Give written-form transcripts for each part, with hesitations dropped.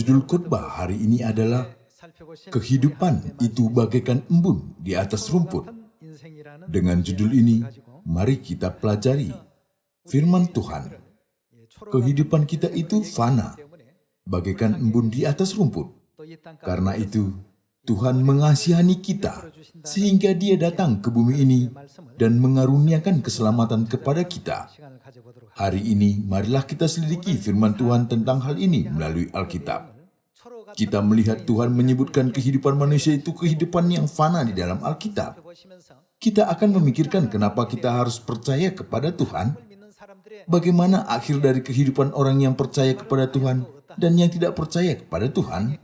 Judul khotbah hari ini adalah Kehidupan itu bagaikan embun di atas rumput. Dengan judul ini, mari kita pelajari firman Tuhan. Kehidupan kita itu fana, bagaikan embun di atas rumput. Karena itu, Tuhan mengasihani kita, sehingga Dia datang ke bumi ini dan mengaruniakan keselamatan kepada kita. Hari ini, marilah kita selidiki firman Tuhan tentang hal ini melalui Alkitab. Kita melihat Tuhan menyebutkan kehidupan manusia itu kehidupan yang fana di dalam Alkitab. Kita akan memikirkan kenapa kita harus percaya kepada Tuhan, bagaimana akhir dari kehidupan orang yang percaya kepada Tuhan dan yang tidak percaya kepada Tuhan.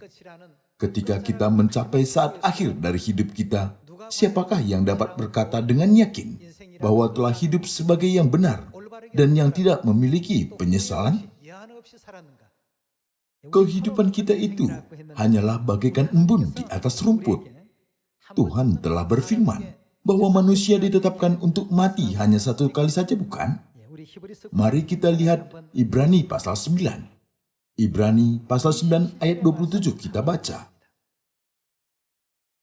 Ketika kita mencapai saat akhir dari hidup kita, siapakah yang dapat berkata dengan yakin bahwa telah hidup sebagai yang benar dan yang tidak memiliki penyesalan? Kehidupan kita itu hanyalah bagaikan embun di atas rumput. Tuhan telah berfirman bahwa manusia ditetapkan untuk mati hanya satu kali saja, bukan? Mari kita lihat Ibrani pasal 9. Ibrani pasal 9 ayat 27 kita baca.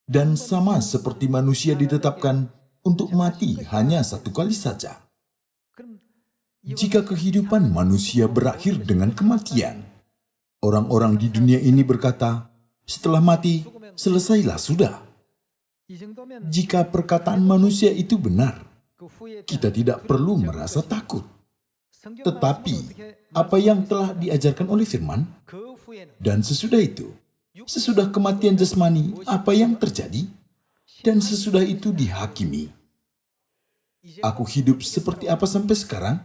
Dan sama seperti manusia ditetapkan untuk mati hanya satu kali saja. Jika kehidupan manusia berakhir dengan kematian, orang-orang di dunia ini berkata, setelah mati, selesailah sudah. Jika perkataan manusia itu benar, kita tidak perlu merasa takut. Tetapi, apa yang telah diajarkan oleh firman? Dan sesudah itu, sesudah kematian jasmani, apa yang terjadi? Dan sesudah itu dihakimi. Aku hidup seperti apa sampai sekarang?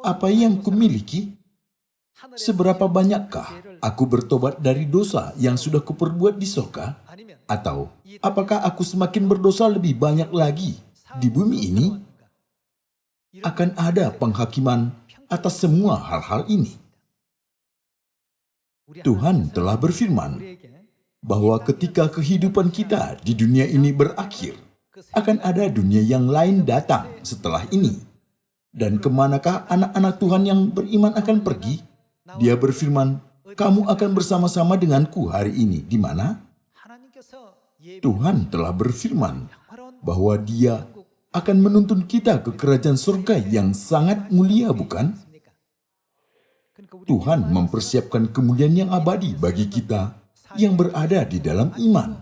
Apa yang kumiliki? Seberapa banyakkah aku bertobat dari dosa yang sudah kuperbuat di surga? Atau apakah aku semakin berdosa lebih banyak lagi di bumi ini? Akan ada penghakiman atas semua hal-hal ini. Tuhan telah berfirman bahwa ketika kehidupan kita di dunia ini berakhir, akan ada dunia yang lain datang setelah ini. Dan kemanakah anak-anak Tuhan yang beriman akan pergi? Dia berfirman, kamu akan bersama-sama denganku hari ini. Di mana? Tuhan telah berfirman bahwa Dia akan menuntun kita ke kerajaan surga yang sangat mulia, bukan? Tuhan mempersiapkan kemuliaan yang abadi bagi kita yang berada di dalam iman,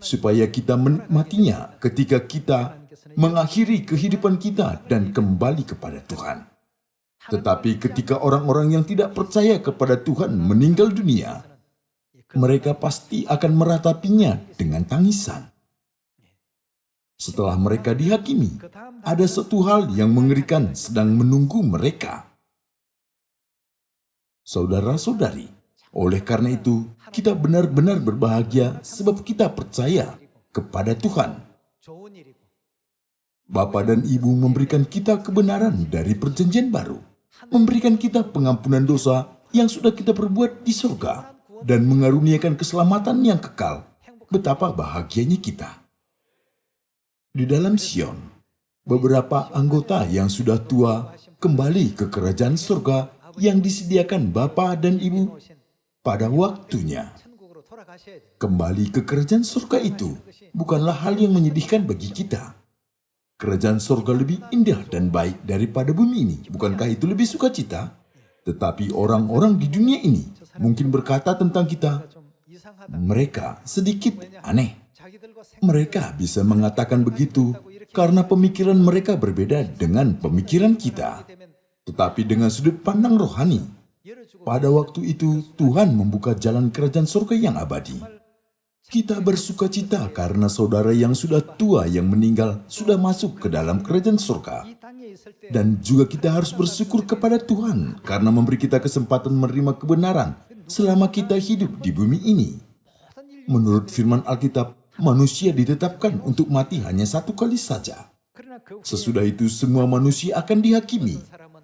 supaya kita menikmatinya ketika kita mengakhiri kehidupan kita dan kembali kepada Tuhan. Tetapi ketika orang-orang yang tidak percaya kepada Tuhan meninggal dunia, mereka pasti akan meratapinya dengan tangisan. Setelah mereka dihakimi, ada satu hal yang mengerikan sedang menunggu mereka. Saudara-saudari, oleh karena itu, kita benar-benar berbahagia sebab kita percaya kepada Tuhan. Bapa dan Ibu memberikan kita kebenaran dari perjanjian baru, memberikan kita pengampunan dosa yang sudah kita perbuat di surga, dan mengaruniakan keselamatan yang kekal. Betapa bahagianya kita. Di dalam Sion, beberapa anggota yang sudah tua kembali ke kerajaan surga yang disediakan Bapa dan Ibu pada waktunya. Kembali ke kerajaan surga itu bukanlah hal yang menyedihkan bagi kita. Kerajaan surga lebih indah dan baik daripada bumi ini. Bukankah itu lebih sukacita? Tetapi orang-orang di dunia ini mungkin berkata tentang kita, mereka sedikit aneh. Mereka bisa mengatakan begitu karena pemikiran mereka berbeda dengan pemikiran kita. Tetapi dengan sudut pandang rohani, pada waktu itu Tuhan membuka jalan kerajaan surga yang abadi. Kita bersukacita karena saudara yang sudah tua yang meninggal sudah masuk ke dalam kerajaan surga. Dan juga kita harus bersyukur kepada Tuhan karena memberi kita kesempatan menerima kebenaran selama kita hidup di bumi ini. Menurut firman Alkitab, manusia ditetapkan untuk mati hanya satu kali saja. Sesudah itu semua manusia akan dihakimi.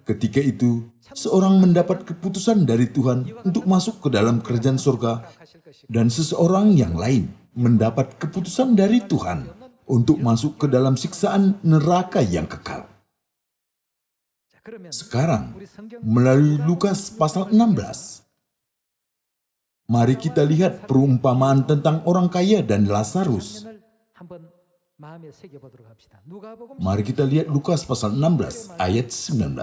Ketika itu, seorang mendapat keputusan dari Tuhan untuk masuk ke dalam kerajaan surga, dan seseorang yang lain mendapat keputusan dari Tuhan untuk masuk ke dalam siksaan neraka yang kekal. Sekarang, melalui Lukas pasal 16, Mari kita lihat perumpamaan tentang orang kaya dan Lazarus. Mari kita lihat Lukas pasal 16 ayat 19.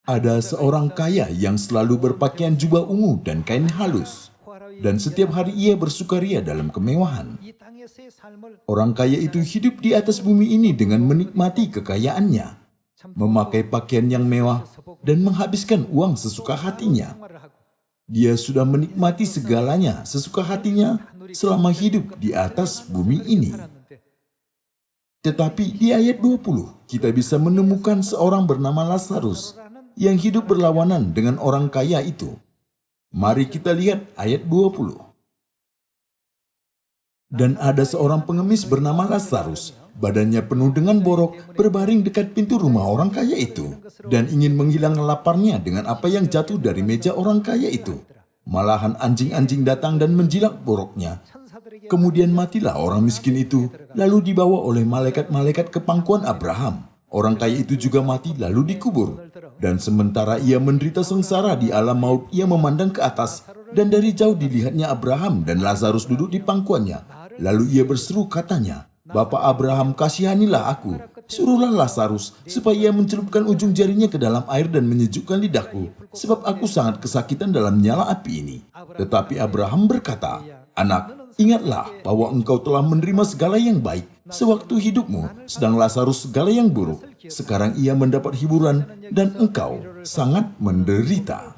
Ada seorang kaya yang selalu berpakaian jubah ungu dan kain halus, dan setiap hari ia bersukaria dalam kemewahan. Orang kaya itu hidup di atas bumi ini dengan menikmati kekayaannya, memakai pakaian yang mewah, dan menghabiskan uang sesuka hatinya. Dia sudah menikmati segalanya sesuka hatinya selama hidup di atas bumi ini. Tetapi di ayat 20, kita bisa menemukan seorang bernama Lazarus yang hidup berlawanan dengan orang kaya itu. Mari kita lihat ayat 20. Dan ada seorang pengemis bernama Lazarus, badannya penuh dengan borok, berbaring dekat pintu rumah orang kaya itu, dan ingin menghilangkan laparnya dengan apa yang jatuh dari meja orang kaya itu. Malahan anjing-anjing datang dan menjilat boroknya. Kemudian matilah orang miskin itu, lalu dibawa oleh malaikat-malaikat ke pangkuan Abraham. Orang kaya itu juga mati lalu dikubur. Dan sementara ia menderita sengsara di alam maut, ia memandang ke atas, dan dari jauh dilihatnya Abraham dan Lazarus duduk di pangkuannya. Lalu ia berseru katanya, "Bapak Abraham, kasihanilah aku. Suruhlah Lazarus supaya ia mencelupkan ujung jarinya ke dalam air dan menyejukkan lidahku, sebab aku sangat kesakitan dalam nyala api ini." Tetapi Abraham berkata, "Anak, ingatlah bahwa engkau telah menerima segala yang baik sewaktu hidupmu, sedang Lazarus segala yang buruk. Sekarang ia mendapat hiburan dan engkau sangat menderita.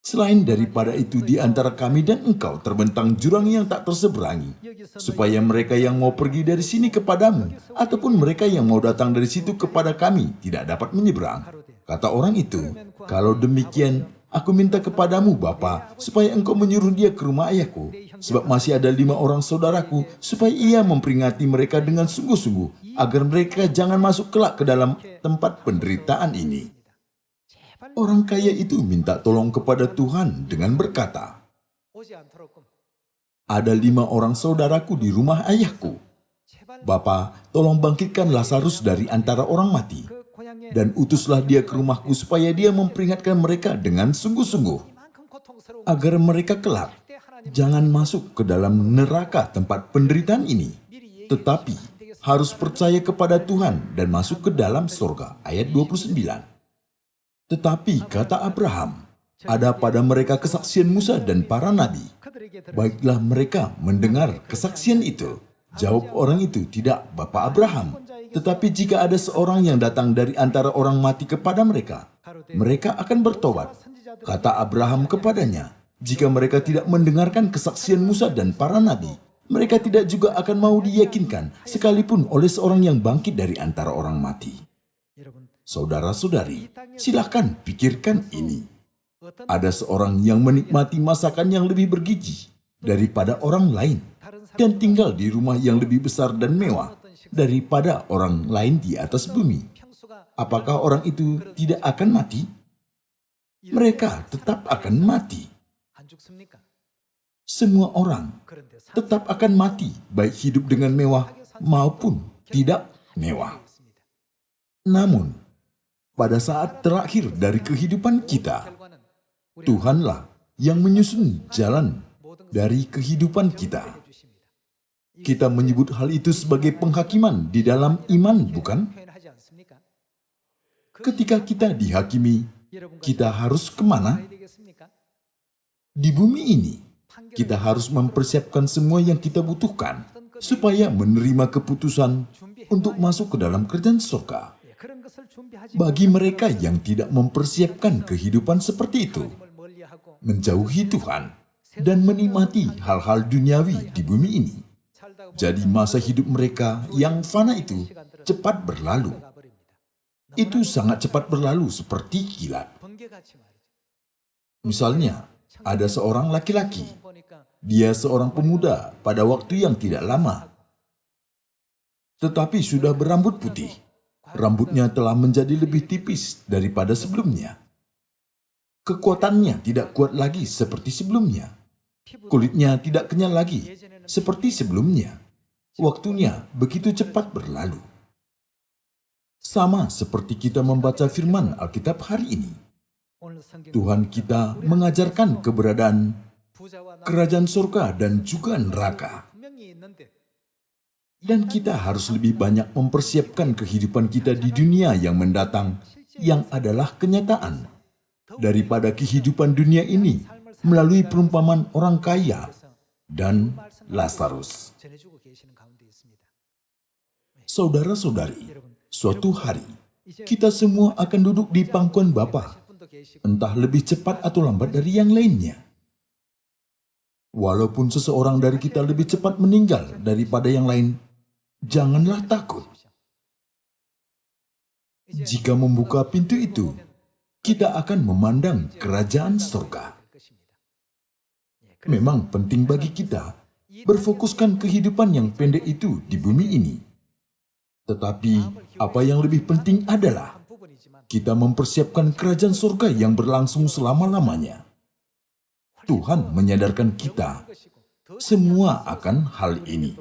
Selain daripada itu, di antara kami dan engkau terbentang jurang yang tak terseberangi, supaya mereka yang mau pergi dari sini kepadamu, ataupun mereka yang mau datang dari situ kepada kami, tidak dapat menyeberang." Kata orang itu, "Kalau demikian, aku minta kepadamu Bapa, supaya engkau menyuruh dia ke rumah ayahku, sebab masih ada 5 orang saudaraku, supaya ia memperingati mereka dengan sungguh-sungguh, agar mereka jangan masuk kelak ke dalam tempat penderitaan ini." Orang kaya itu minta tolong kepada Tuhan dengan berkata, "Ada 5 orang saudaraku di rumah ayahku. Bapa, tolong bangkitkan Lazarus dari antara orang mati, dan utuslah dia ke rumahku supaya dia memperingatkan mereka dengan sungguh-sungguh, agar mereka kelak jangan masuk ke dalam neraka tempat penderitaan ini, tetapi harus percaya kepada Tuhan dan masuk ke dalam surga." Ayat 29. Tetapi kata Abraham, "Ada pada mereka kesaksian Musa dan para nabi. Baiklah mereka mendengar kesaksian itu." Jawab orang itu, "Tidak, Bapak Abraham. Tetapi jika ada seorang yang datang dari antara orang mati kepada mereka, mereka akan bertobat." Kata Abraham kepadanya, "Jika mereka tidak mendengarkan kesaksian Musa dan para nabi, mereka tidak juga akan mau diyakinkan sekalipun oleh seorang yang bangkit dari antara orang mati." Saudara-saudari, silakan pikirkan ini. Ada seorang yang menikmati masakan yang lebih bergizi daripada orang lain, dan tinggal di rumah yang lebih besar dan mewah daripada orang lain di atas bumi. Apakah orang itu tidak akan mati? Mereka tetap akan mati. Semua orang tetap akan mati, baik hidup dengan mewah maupun tidak mewah. Namun, pada saat terakhir dari kehidupan kita, Tuhanlah yang menyusun jalan dari kehidupan kita. Kita menyebut hal itu sebagai penghakiman di dalam iman, bukan? Ketika kita dihakimi, kita harus kemana? Di bumi ini, kita harus mempersiapkan semua yang kita butuhkan supaya menerima keputusan untuk masuk ke dalam kerajaan surga. Bagi mereka yang tidak mempersiapkan kehidupan seperti itu, menjauhi Tuhan dan menikmati hal-hal duniawi di bumi ini, jadi masa hidup mereka yang fana itu cepat berlalu. Itu sangat cepat berlalu seperti kilat. Misalnya, ada seorang laki-laki. Dia seorang pemuda pada waktu yang tidak lama, tetapi sudah berambut putih. Rambutnya telah menjadi lebih tipis daripada sebelumnya. Kekuatannya tidak kuat lagi seperti sebelumnya. Kulitnya tidak kenyal lagi seperti sebelumnya. Waktunya begitu cepat berlalu. Sama seperti kita membaca firman Alkitab hari ini. Tuhan kita mengajarkan keberadaan kerajaan surga dan juga neraka. Dan kita harus lebih banyak mempersiapkan kehidupan kita di dunia yang mendatang, yang adalah kenyataan, daripada kehidupan dunia ini melalui perumpamaan orang kaya dan Lazarus. Saudara-saudari, suatu hari kita semua akan duduk di pangkuan Bapa, entah lebih cepat atau lambat dari yang lainnya. Walaupun seseorang dari kita lebih cepat meninggal daripada yang lain, janganlah takut. Jika membuka pintu itu, kita akan memandang kerajaan surga. Memang penting bagi kita berfokuskan kehidupan yang pendek itu di bumi ini. Tetapi apa yang lebih penting adalah kita mempersiapkan kerajaan surga yang berlangsung selama-lamanya. Tuhan menyadarkan kita semua akan hal ini.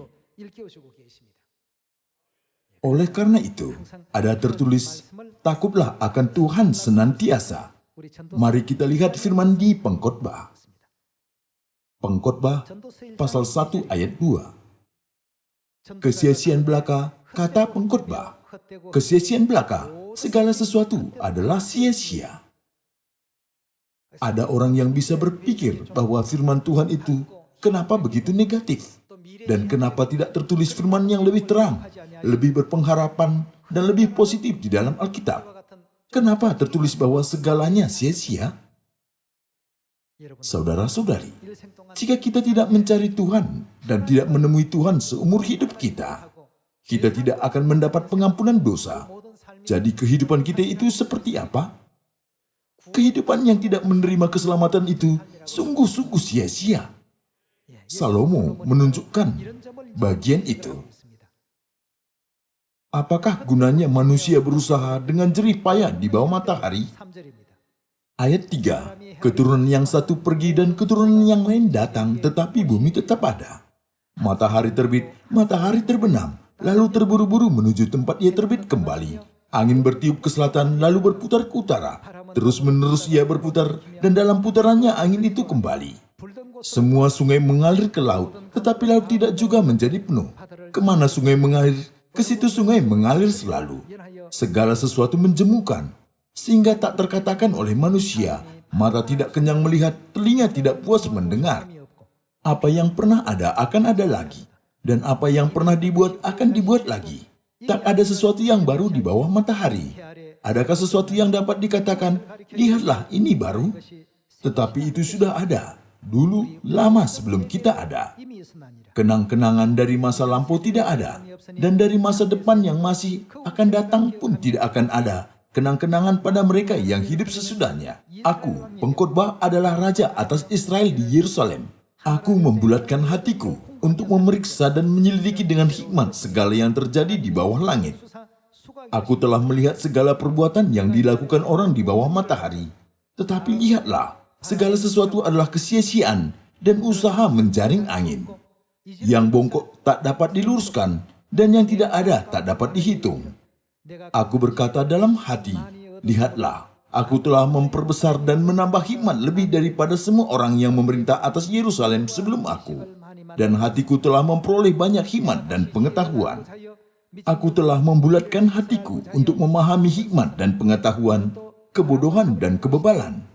Oleh karena itu, ada tertulis, takutlah akan Tuhan senantiasa. Mari kita lihat firman di Pengkhotbah. Pengkhotbah pasal 1 ayat 2. Kesia-siaan belaka, kata pengkhotbah. Kesia-siaan belaka, segala sesuatu adalah sia-sia. Ada orang yang bisa berpikir bahwa firman Tuhan itu kenapa begitu negatif? Dan kenapa tidak tertulis firman yang lebih terang, lebih berpengharapan, dan lebih positif di dalam Alkitab? Kenapa tertulis bahwa segalanya sia-sia? Saudara-saudari, jika kita tidak mencari Tuhan dan tidak menemui Tuhan seumur hidup kita tidak akan mendapat pengampunan dosa. Jadi kehidupan kita itu seperti apa? Kehidupan yang tidak menerima keselamatan itu sungguh-sungguh sia-sia. Salomo menunjukkan bagian itu. Apakah gunanya manusia berusaha dengan jerih payah di bawah matahari? Ayat 3, keturunan yang satu pergi dan keturunan yang lain datang, tetapi bumi tetap ada. Matahari terbit, matahari terbenam, lalu terburu-buru menuju tempat ia terbit kembali. Angin bertiup ke selatan, lalu berputar ke utara. Terus-menerus ia berputar, dan dalam putarannya angin itu kembali. Semua sungai mengalir ke laut, tetapi laut tidak juga menjadi penuh. Kemana sungai mengalir, ke situ sungai mengalir selalu. Segala sesuatu menjemukan, sehingga tak terkatakan oleh manusia. Mata tidak kenyang melihat, telinga tidak puas mendengar. Apa yang pernah ada akan ada lagi, dan apa yang pernah dibuat akan dibuat lagi. Tak ada sesuatu yang baru di bawah matahari. Adakah sesuatu yang dapat dikatakan, lihatlah ini baru? Tetapi itu sudah ada, dulu lama sebelum kita ada. Kenang-kenangan dari masa lampau tidak ada, dan dari masa depan yang masih akan datang pun tidak akan ada. Kenang-kenangan pada mereka yang hidup sesudahnya. Aku, pengkhotbah, adalah raja atas Israel di Yerusalem. Aku membulatkan hatiku untuk memeriksa dan menyelidiki dengan hikmat segala yang terjadi di bawah langit. Aku telah melihat segala perbuatan yang dilakukan orang di bawah matahari. Tetapi lihatlah, segala sesuatu adalah kesia-siaan dan usaha menjaring angin. Yang bongkok tak dapat diluruskan, dan yang tidak ada tak dapat dihitung. Aku berkata dalam hati, lihatlah, aku telah memperbesar dan menambah hikmat lebih daripada semua orang yang memerintah atas Yerusalem sebelum aku. Dan hatiku telah memperoleh banyak hikmat dan pengetahuan. Aku telah membulatkan hatiku untuk memahami hikmat dan pengetahuan, kebodohan dan kebebalan.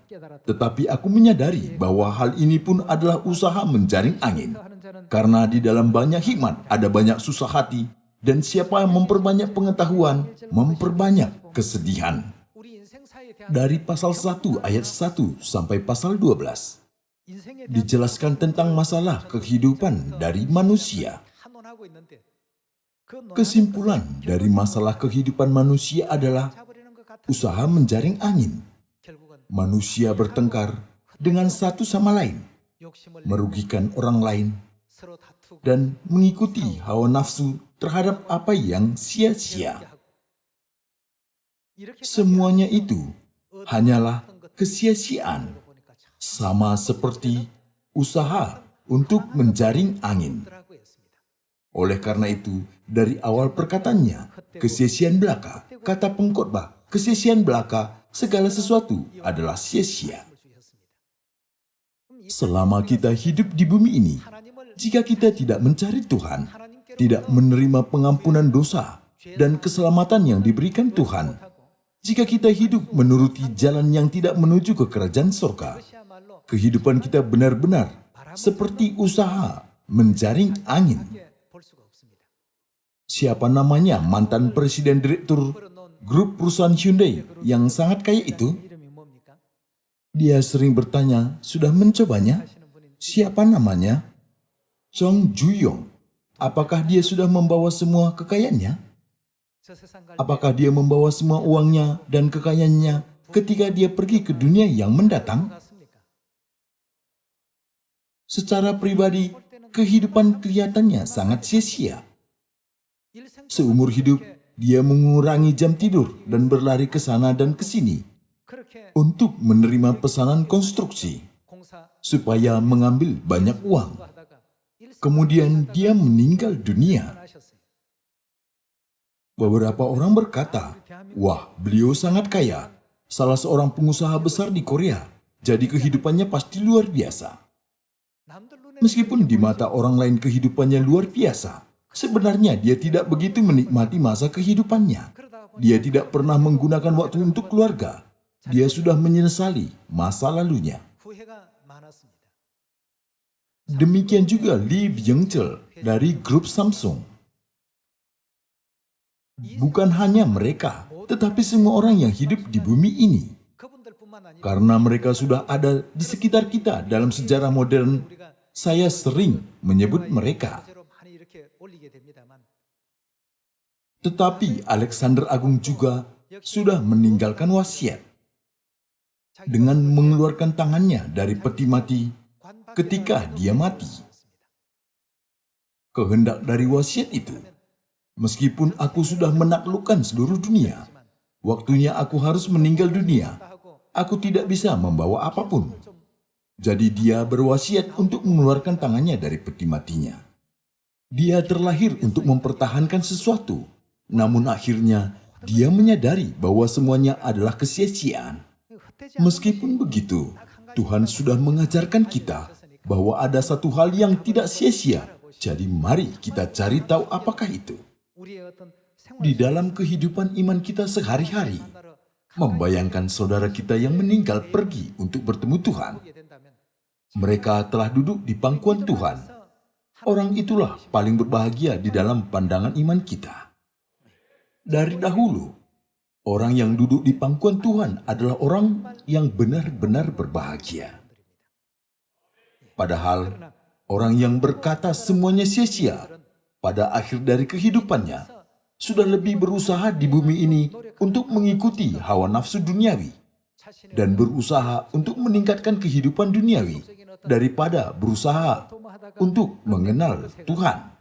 Tetapi aku menyadari bahwa hal ini pun adalah usaha menjaring angin. Karena di dalam banyak hikmat ada banyak susah hati, dan siapa yang memperbanyak pengetahuan, memperbanyak kesedihan. Dari pasal 1 ayat 1 sampai pasal 12, dijelaskan tentang masalah kehidupan dari manusia. Kesimpulan dari masalah kehidupan manusia adalah usaha menjaring angin. Manusia bertengkar dengan satu sama lain, merugikan orang lain, dan mengikuti hawa nafsu terhadap apa yang sia-sia. Semuanya itu hanyalah kesia-siaan, sama seperti usaha untuk menjaring angin. Oleh karena itu, dari awal perkataannya, kesia-siaan belaka, kata pengkhotbah, kesia-siaan belaka, segala sesuatu adalah sia-sia. Selama kita hidup di bumi ini, jika kita tidak mencari Tuhan, tidak menerima pengampunan dosa dan keselamatan yang diberikan Tuhan, jika kita hidup menuruti jalan yang tidak menuju ke kerajaan surga, kehidupan kita benar-benar seperti usaha menjaring angin. Siapa namanya mantan presiden direktur grup perusahaan Hyundai yang sangat kaya itu? Dia sering bertanya, sudah mencobanya? Siapa namanya? Chong Ju-yong. Apakah dia sudah membawa semua kekayaannya? Apakah dia membawa semua uangnya dan kekayaannya ketika dia pergi ke dunia yang mendatang? Secara pribadi, kehidupan kelihatannya sangat sia-sia. Seumur hidup, dia mengurangi jam tidur dan berlari ke sana dan ke sini untuk menerima pesanan konstruksi supaya mengambil banyak uang. Kemudian dia meninggal dunia. Beberapa orang berkata, wah, beliau sangat kaya, salah seorang pengusaha besar di Korea, jadi kehidupannya pasti luar biasa. Meskipun di mata orang lain kehidupannya luar biasa, sebenarnya dia tidak begitu menikmati masa kehidupannya. Dia tidak pernah menggunakan waktu untuk keluarga. Dia sudah menyesali masa lalunya. Demikian juga Lee Byung-chul dari grup Samsung. Bukan hanya mereka, tetapi semua orang yang hidup di bumi ini. Karena mereka sudah ada di sekitar kita dalam sejarah modern, saya sering menyebut mereka. Tetapi Alexander Agung juga sudah meninggalkan wasiat dengan mengeluarkan tangannya dari peti mati ketika dia mati. Kehendak dari wasiat itu, meskipun aku sudah menaklukkan seluruh dunia, waktunya aku harus meninggal dunia, aku tidak bisa membawa apapun. Jadi dia berwasiat untuk mengeluarkan tangannya dari peti matinya. Dia terlahir untuk mempertahankan sesuatu, namun akhirnya dia menyadari bahwa semuanya adalah kesia-siaan. Meskipun begitu, Tuhan sudah mengajarkan kita bahwa ada satu hal yang tidak sia-sia. Jadi mari kita cari tahu apakah itu. Di dalam kehidupan iman kita sehari-hari, membayangkan saudara kita yang meninggal pergi untuk bertemu Tuhan. Mereka telah duduk di pangkuan Tuhan. Orang itulah paling berbahagia di dalam pandangan iman kita. Dari dahulu, orang yang duduk di pangkuan Tuhan adalah orang yang benar-benar berbahagia. Padahal, orang yang berkata semuanya sia-sia pada akhir dari kehidupannya sudah lebih berusaha di bumi ini untuk mengikuti hawa nafsu duniawi dan berusaha untuk meningkatkan kehidupan duniawi daripada berusaha untuk mengenal Tuhan.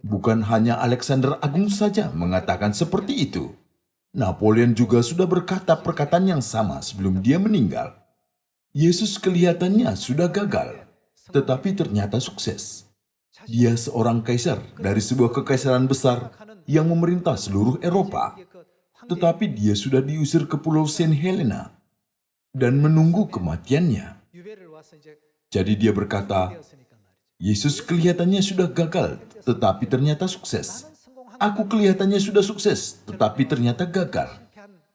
Bukan hanya Alexander Agung saja mengatakan seperti itu. Napoleon juga sudah berkata perkataan yang sama sebelum dia meninggal. Yesus kelihatannya sudah gagal, tetapi ternyata sukses. Dia seorang kaisar dari sebuah kekaisaran besar yang memerintah seluruh Eropa. Tetapi dia sudah diusir ke Pulau Saint Helena dan menunggu kematiannya. Jadi dia berkata, Yesus kelihatannya sudah gagal, tetapi ternyata sukses. Aku kelihatannya sudah sukses, tetapi ternyata gagal.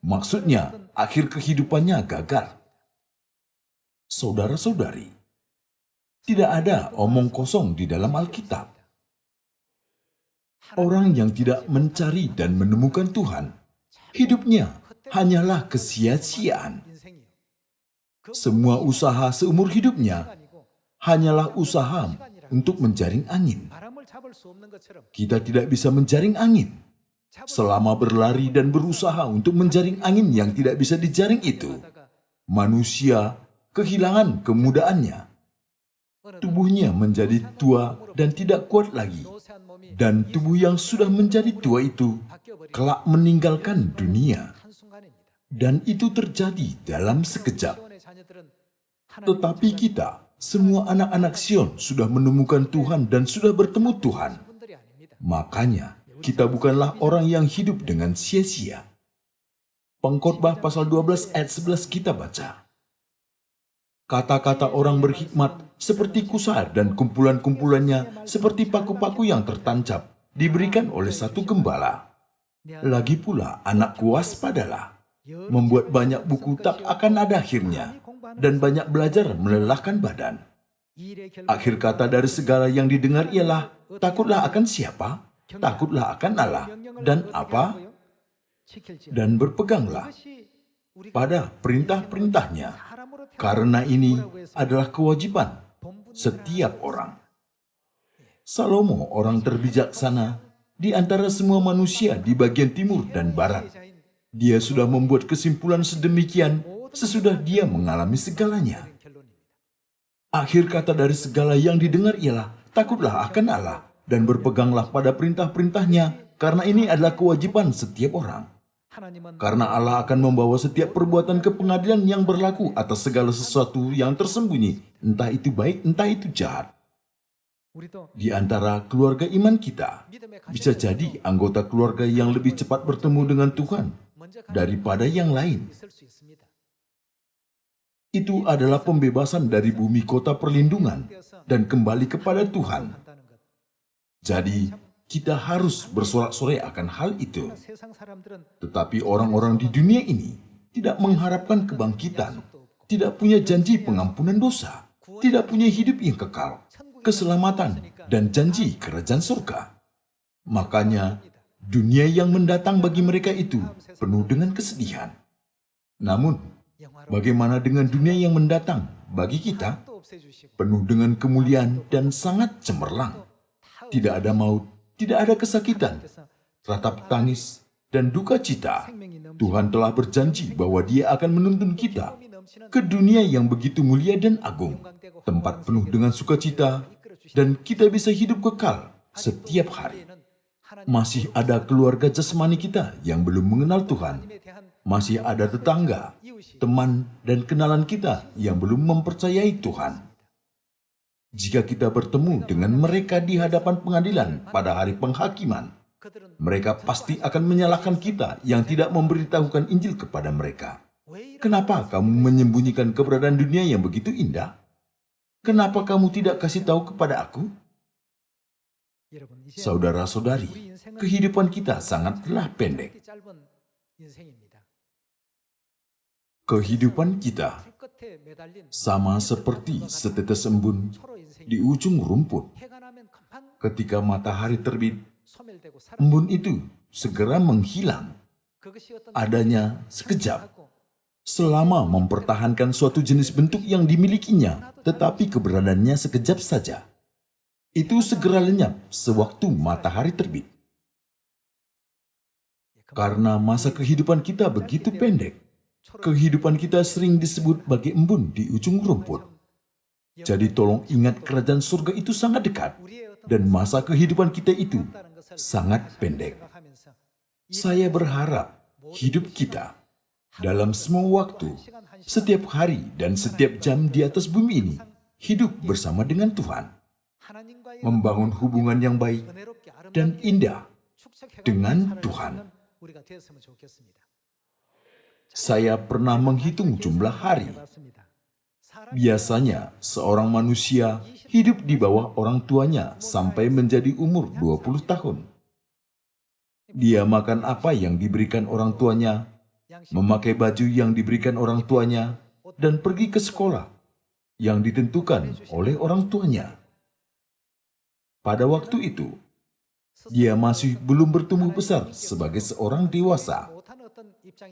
Maksudnya, akhir kehidupannya gagal. Saudara-saudari, tidak ada omong kosong di dalam Alkitab. Orang yang tidak mencari dan menemukan Tuhan, hidupnya hanyalah kesia-siaan. Semua usaha seumur hidupnya hanyalah usaha untuk menjaring angin. Kita tidak bisa menjaring angin. Selama berlari dan berusaha untuk menjaring angin yang tidak bisa dijaring itu, manusia kehilangan kemudaannya. Tubuhnya menjadi tua dan tidak kuat lagi. Dan tubuh yang sudah menjadi tua itu kelak meninggalkan dunia. Dan itu terjadi dalam sekejap. Tetapi kita, semua anak-anak Sion sudah menemukan Tuhan dan sudah bertemu Tuhan. Makanya, kita bukanlah orang yang hidup dengan sia-sia. Pengkhotbah pasal 12 ayat 11 kita baca, kata-kata orang berhikmat seperti kusa dan kumpulan-kumpulannya seperti paku-paku yang tertancap diberikan oleh satu gembala. Lagi pula anakku waspadalah. Membuat banyak buku tak akan ada akhirnya dan banyak belajar melelahkan badan. Akhir kata dari segala yang didengar ialah takutlah akan siapa? Takutlah akan Allah. Dan apa? Dan berpeganglah pada perintah-perintahnya, karena ini adalah kewajiban setiap orang. Salomo, orang terbijaksana di antara semua manusia di bagian timur dan barat. Dia sudah membuat kesimpulan sedemikian sesudah dia mengalami segalanya. Akhir kata dari segala yang didengar ialah takutlah akan Allah dan berpeganglah pada perintah-perintahnya, karena ini adalah kewajiban setiap orang. Karena Allah akan membawa setiap perbuatan ke pengadilan yang berlaku atas segala sesuatu yang tersembunyi, entah itu baik, entah itu jahat. Di antara keluarga iman kita, bisa jadi anggota keluarga yang lebih cepat bertemu dengan Tuhan daripada yang lain. Itu adalah pembebasan dari bumi kota perlindungan dan kembali kepada Tuhan. Jadi, kita harus bersorak-sorai akan hal itu. Tetapi orang-orang di dunia ini tidak mengharapkan kebangkitan, tidak punya janji pengampunan dosa, tidak punya hidup yang kekal, keselamatan, dan janji kerajaan surga. Makanya, dunia yang mendatang bagi mereka itu penuh dengan kesedihan. Namun, bagaimana dengan dunia yang mendatang bagi kita? Penuh dengan kemuliaan dan sangat cemerlang. Tidak ada maut, tidak ada kesakitan, ratap tangis, dan duka cita. Tuhan telah berjanji bahwa Dia akan menuntun kita ke dunia yang begitu mulia dan agung, tempat penuh dengan sukacita, dan kita bisa hidup kekal setiap hari. Masih ada keluarga jasmani kita yang belum mengenal Tuhan. Masih ada tetangga, teman, dan kenalan kita yang belum mempercayai Tuhan. Jika kita bertemu dengan mereka di hadapan pengadilan pada hari penghakiman, mereka pasti akan menyalahkan kita yang tidak memberitahukan Injil kepada mereka. Kenapa kamu menyembunyikan keberadaan dunia yang begitu indah? Kenapa kamu tidak kasih tahu kepada aku? Saudara-saudari, kehidupan kita sangatlah pendek. Kehidupan kita sama seperti setetes embun di ujung rumput. Ketika matahari terbit, embun itu segera menghilang. Adanya sekejap, selama mempertahankan suatu jenis bentuk yang dimilikinya, tetapi keberadaannya sekejap saja. Itu segera lenyap sewaktu matahari terbit. Karena masa kehidupan kita begitu pendek, kehidupan kita sering disebut bagi embun di ujung rumput. Jadi tolong ingat, kerajaan surga itu sangat dekat dan masa kehidupan kita itu sangat pendek. Saya berharap hidup kita dalam semua waktu, setiap hari dan setiap jam di atas bumi ini hidup bersama dengan Tuhan. Membangun hubungan yang baik dan indah dengan Tuhan. Saya pernah menghitung jumlah hari. Biasanya, seorang manusia hidup di bawah orang tuanya sampai menjadi umur 20 tahun. Dia makan apa yang diberikan orang tuanya, memakai baju yang diberikan orang tuanya, dan pergi ke sekolah yang ditentukan oleh orang tuanya. Pada waktu itu, dia masih belum bertumbuh besar sebagai seorang dewasa.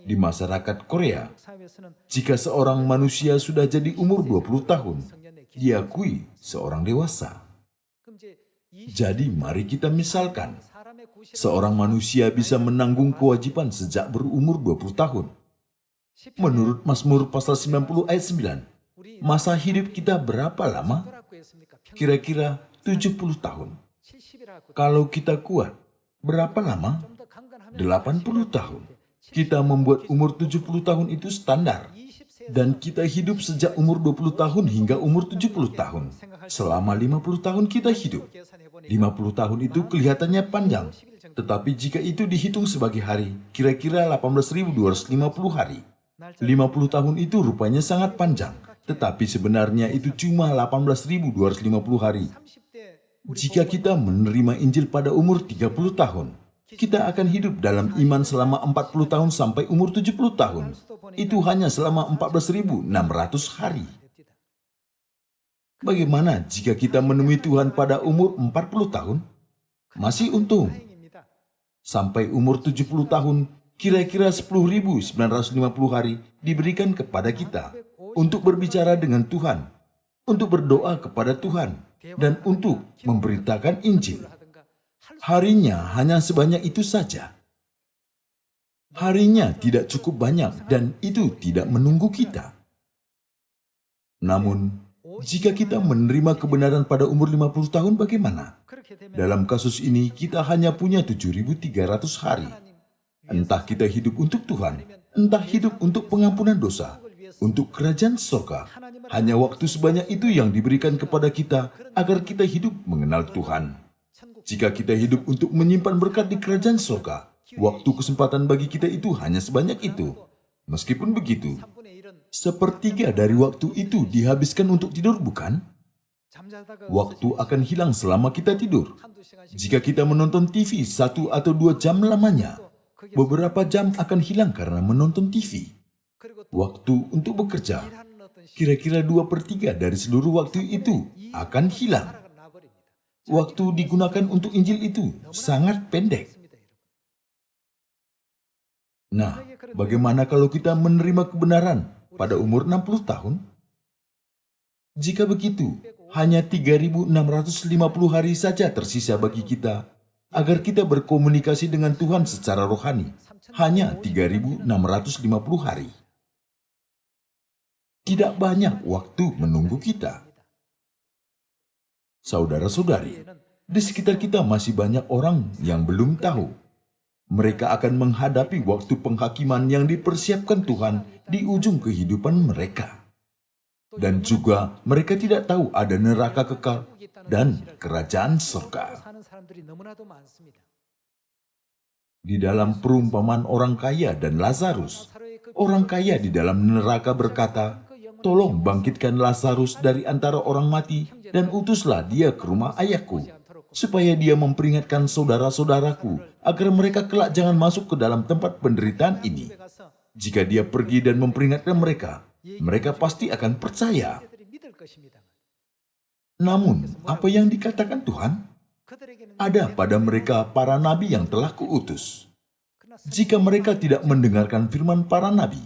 Di masyarakat Korea, jika seorang manusia sudah jadi umur 20 tahun, diakui seorang dewasa. Jadi mari kita misalkan, seorang manusia bisa menanggung kewajiban sejak berumur 20 tahun. Menurut Mazmur pasal 90 ayat 9, masa hidup kita berapa lama? Kira-kira 70 tahun. Kalau kita kuat, berapa lama? 80 tahun. Kita membuat umur 70 tahun itu standar. Dan kita hidup sejak umur 20 tahun hingga umur 70 tahun. Selama 50 tahun kita hidup. 50 tahun itu kelihatannya panjang. Tetapi jika itu dihitung sebagai hari, kira-kira 18.250 hari. 50 tahun itu rupanya sangat panjang, tetapi sebenarnya itu cuma 18.250 hari. Jika kita menerima Injil pada umur 30 tahun, kita akan hidup dalam iman selama 40 tahun sampai umur 70 tahun. Itu hanya selama 14.600 hari. Bagaimana jika kita menemui Tuhan pada umur 40 tahun? Masih untung. Sampai umur 70 tahun, kira-kira 10.950 hari diberikan kepada kita untuk berbicara dengan Tuhan, untuk berdoa kepada Tuhan, dan untuk memberitakan Injil. Harinya hanya sebanyak itu saja. Harinya tidak cukup banyak dan itu tidak menunggu kita. Namun, jika kita menerima kebenaran pada umur 50 tahun bagaimana? Dalam kasus ini kita hanya punya 7.300 hari. Entah kita hidup untuk Tuhan, entah hidup untuk pengampunan dosa, untuk kerajaan surga. Hanya waktu sebanyak itu yang diberikan kepada kita agar kita hidup mengenal Tuhan. Jika kita hidup untuk menyimpan berkat di kerajaan surga, waktu kesempatan bagi kita itu hanya sebanyak itu. Meskipun begitu, sepertiga dari waktu itu dihabiskan untuk tidur, bukan? Waktu akan hilang selama kita tidur. Jika kita menonton TV 1 atau 2 jam lamanya, beberapa jam akan hilang karena menonton TV. Waktu untuk bekerja, kira-kira 2/3 dari seluruh waktu itu akan hilang. Waktu digunakan untuk Injil itu sangat pendek. Nah, bagaimana kalau kita menerima kebenaran pada umur 60 tahun? Jika begitu, hanya 3.650 hari saja tersisa bagi kita agar kita berkomunikasi dengan Tuhan secara rohani. Hanya 3.650 hari. Tidak banyak waktu menunggu kita. Saudara-saudari, di sekitar kita masih banyak orang yang belum tahu. Mereka akan menghadapi waktu penghakiman yang dipersiapkan Tuhan di ujung kehidupan mereka. Dan juga mereka tidak tahu ada neraka kekal dan kerajaan surga. Di dalam perumpamaan orang kaya dan Lazarus, orang kaya di dalam neraka berkata, "Tolong bangkitkan Lazarus dari antara orang mati dan utuslah dia ke rumah ayahku, supaya dia memperingatkan saudara-saudaraku agar mereka kelak jangan masuk ke dalam tempat penderitaan ini. Jika dia pergi dan memperingatkan mereka, mereka pasti akan percaya." Namun, apa yang dikatakan Tuhan? Ada pada mereka para nabi yang telah kuutus. Jika mereka tidak mendengarkan firman para nabi,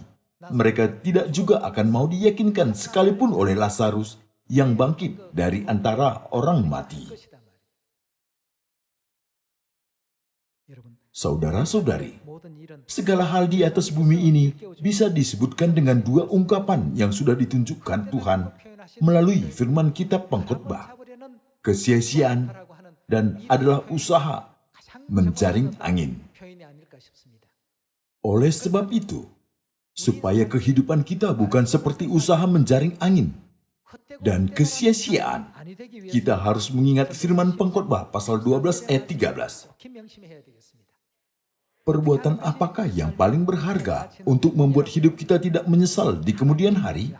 mereka tidak juga akan mau diyakinkan sekalipun oleh Lazarus yang bangkit dari antara orang mati. Saudara-saudari, segala hal di atas bumi ini bisa disebutkan dengan dua ungkapan yang sudah ditunjukkan Tuhan melalui firman kitab pengkhotbah. Kesia-siaan dan adalah usaha menjaring angin. Oleh sebab itu, supaya kehidupan kita bukan seperti usaha menjaring angin dan kesia-siaan, kita harus mengingat firman pengkhotbah pasal 12 ayat 13. Perbuatan apakah yang paling berharga untuk membuat hidup kita tidak menyesal di kemudian hari?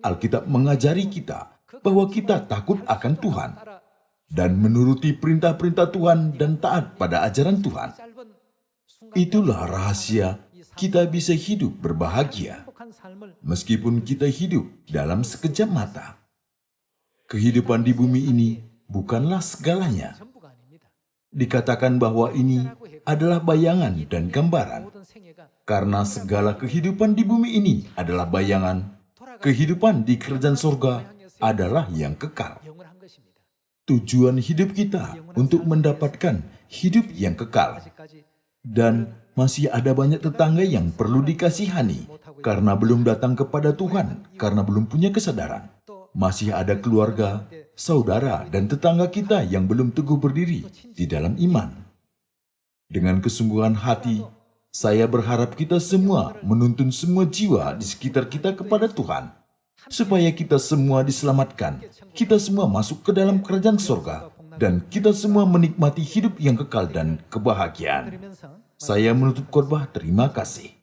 Alkitab mengajari kita bahwa kita takut akan Tuhan dan menuruti perintah-perintah Tuhan dan taat pada ajaran Tuhan. Itulah rahasia kita bisa hidup berbahagia, meskipun kita hidup dalam sekejap mata. Kehidupan di bumi ini bukanlah segalanya. Dikatakan bahwa ini adalah bayangan dan gambaran. Karena segala kehidupan di bumi ini adalah bayangan, kehidupan di kerajaan surga adalah yang kekal. Tujuan hidup kita untuk mendapatkan hidup yang kekal. Dan masih ada banyak tetangga yang perlu dikasihani karena belum datang kepada Tuhan, karena belum punya kesadaran. Masih ada keluarga, saudara, dan tetangga kita yang belum teguh berdiri di dalam iman. Dengan kesungguhan hati, saya berharap kita semua menuntun semua jiwa di sekitar kita kepada Tuhan, supaya kita semua diselamatkan, kita semua masuk ke dalam kerajaan surga, dan kita semua menikmati hidup yang kekal dan kebahagiaan. Saya menutup khotbah, terima kasih.